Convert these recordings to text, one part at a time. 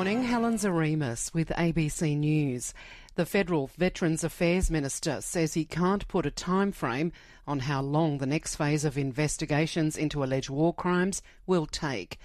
morning, Helen Zaremus with ABC News. The Federal Veterans Affairs Minister says he can't put a time frame on how long the next phase of investigations into alleged war crimes will take.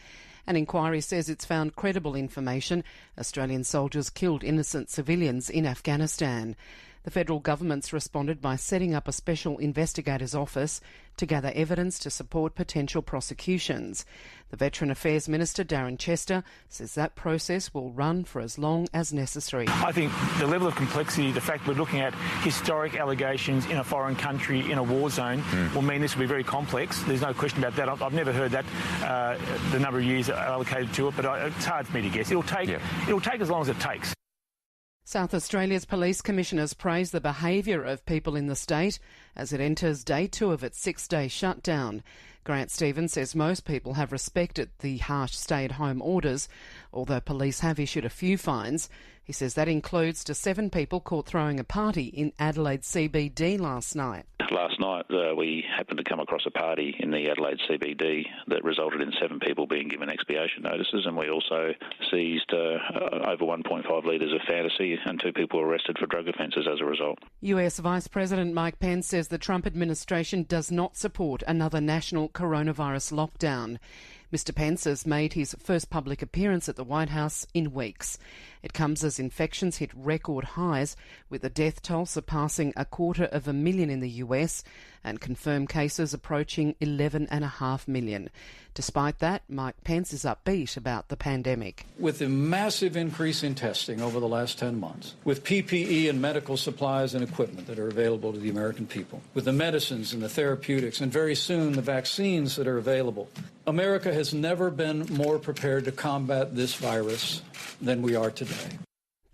An inquiry says it's found credible information Australian soldiers killed innocent civilians in Afghanistan. The federal government's responded by setting up a special investigators office to gather evidence to support potential prosecutions. The Veteran Affairs Minister, Darren Chester, says that process will run for as long as necessary. I think the level of complexity, the fact we're looking at historic allegations in a foreign country, in a war zone, will mean this will be very complex. There's no question about that. I've never heard that, the number of years allocated to it, but it's hard for me to guess. It'll take as long as it takes. South Australia's police commissioners praise the behaviour of people in the state as it enters day 2 of its 6-day shutdown. Grant Stevens says most people have respected the harsh stay-at-home orders, although police have issued a few fines. He says that includes to 7 people caught throwing a party in Adelaide CBD last night. Last night we happened to come across a party in the Adelaide CBD that resulted in 7 people being given expiation notices, and we also seized over 1.5 litres of fantasy, and 2 people were arrested for drug offences as a result. US Vice President Mike Pence says the Trump administration does not support another national coronavirus lockdown. Mr Pence has made his first public appearance at the White House in weeks. It comes as infections hit record highs, with the death toll surpassing 250,000 in the US and confirmed cases approaching 11.5 million. Despite that, Mike Pence is upbeat about the pandemic. With the massive increase in testing over the last 10 months, with PPE and medical supplies and equipment that are available to the American people, with the medicines and the therapeutics, and very soon the vaccines that are available, America has never been more prepared to combat this virus than we are today.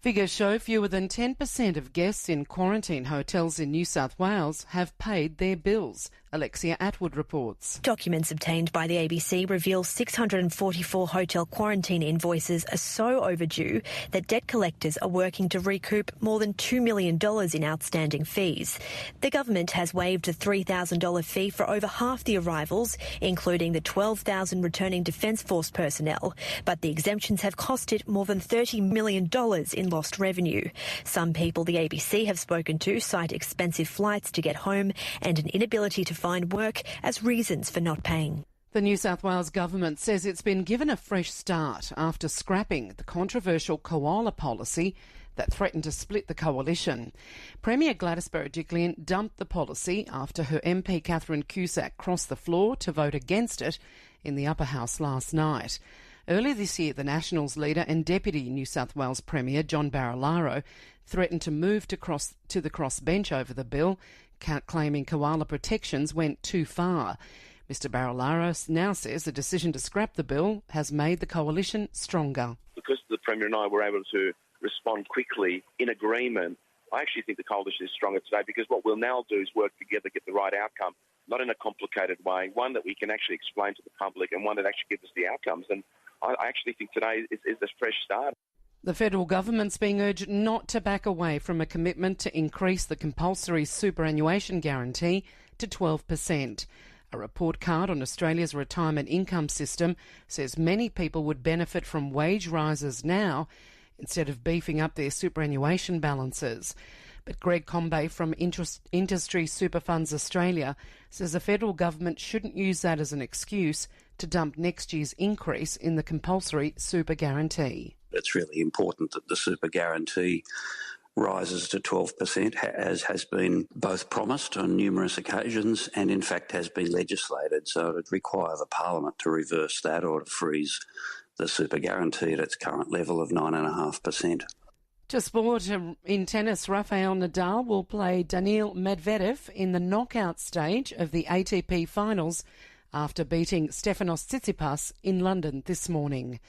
Figures show fewer than 10% of guests in quarantine hotels in New South Wales have paid their bills. Alexia Atwood reports. Documents obtained by the ABC reveal 644 hotel quarantine invoices are so overdue that debt collectors are working to recoup more than $2 million in outstanding fees. The government has waived a $3,000 fee for over half the arrivals, including the 12,000 returning Defence Force personnel, but the exemptions have cost it more than $30 million in lost revenue. Some people the ABC have spoken to cite expensive flights to get home and an inability to find work as reasons for not paying. The New South Wales government says it's been given a fresh start after scrapping the controversial koala policy that threatened to split the coalition. Premier Gladys Berejiklian dumped the policy after her MP Catherine Cusack crossed the floor to vote against it in the upper house last night. Earlier this year, the Nationals leader and Deputy New South Wales Premier John Barilaro threatened to move to the crossbench over the bill, claiming koala protections went too far. Mr Barilaro now says the decision to scrap the bill has made the coalition stronger. Because the Premier and I were able to respond quickly in agreement, I actually think the coalition is stronger today, because what we'll now do is work together, get the right outcome, not in a complicated way, one that we can actually explain to the public and one that actually gives us the outcomes. And I actually think today is a fresh start. The federal government's being urged not to back away from a commitment to increase the compulsory superannuation guarantee to 12%. A report card on Australia's retirement income system says many people would benefit from wage rises now instead of beefing up their superannuation balances. But Greg Combay from Industry Super Funds Australia says the federal government shouldn't use that as an excuse to dump next year's increase in the compulsory super guarantee. It's really important that the super guarantee rises to 12%, as has been both promised on numerous occasions and in fact has been legislated. So it would require the Parliament to reverse that or to freeze the super guarantee at its current level of 9.5%. To sport, in tennis, Rafael Nadal will play Daniil Medvedev in the knockout stage of the ATP Finals after beating Stefanos Tsitsipas in London this morning.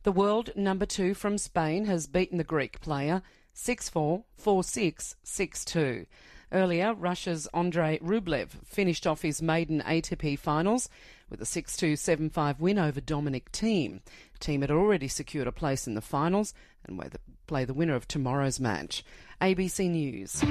The world number 2 from Spain has beaten the Greek player 6-4, 4-6, 6-2. Earlier, Russia's Andrei Rublev finished off his maiden ATP Finals with a 6-2, 7-5 win over Dominic Thiem. Thiem had already secured a place in the finals and will play the winner of tomorrow's match. ABC News.